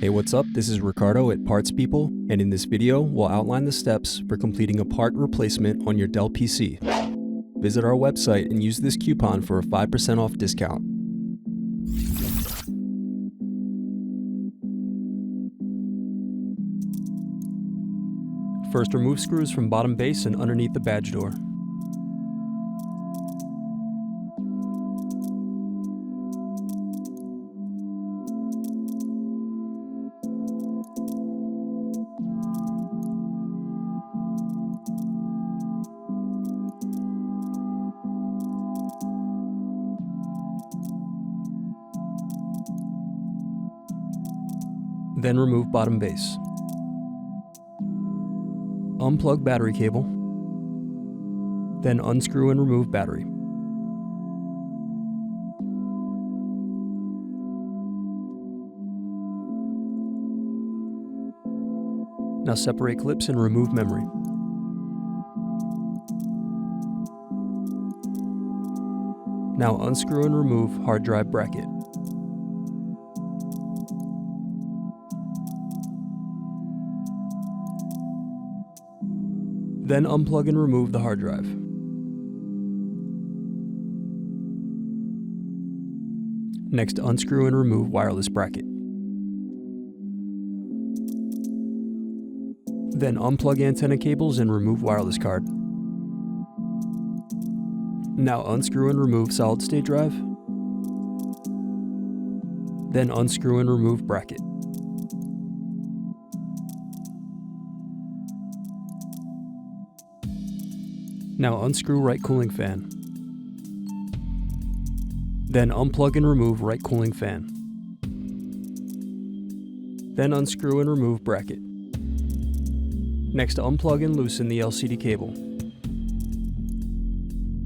Hey, what's up? This is Ricardo at Parts People, and in this video, we'll outline the steps for completing a part replacement on your Dell PC. Visit our website and use this coupon for a 5% off discount. First, remove screws from bottom base and underneath the badge door. Then remove bottom base. Unplug battery cable. Then unscrew and remove battery. Now separate clips and remove memory. Now unscrew and remove hard drive bracket. Then unplug and remove the hard drive. Next, unscrew and remove wireless bracket. Then unplug antenna cables and remove wireless card. Now unscrew and remove solid state drive. Then unscrew and remove bracket. Now unscrew right cooling fan. Then unplug and remove right cooling fan. Then unscrew and remove bracket. Next, unplug and loosen the LCD cable.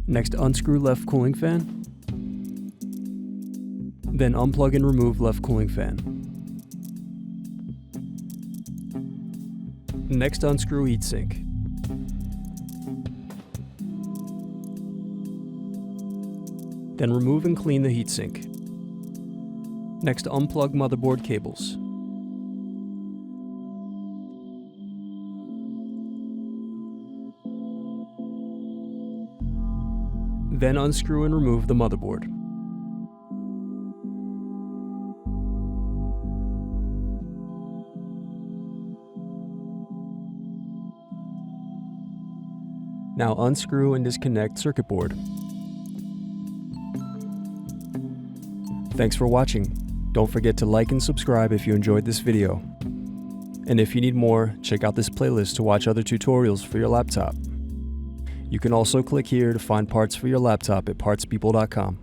Next, unscrew left cooling fan. Then unplug and remove left cooling fan. Next, unscrew heatsink. Then remove and clean the heatsink. Next, unplug motherboard cables. Then unscrew and remove the motherboard. Now unscrew and disconnect circuit board. Thanks for watching. Don't forget to like and subscribe if you enjoyed this video. And if you need more, check out this playlist to watch other tutorials for your laptop. You can also click here to find parts for your laptop at partspeople.com.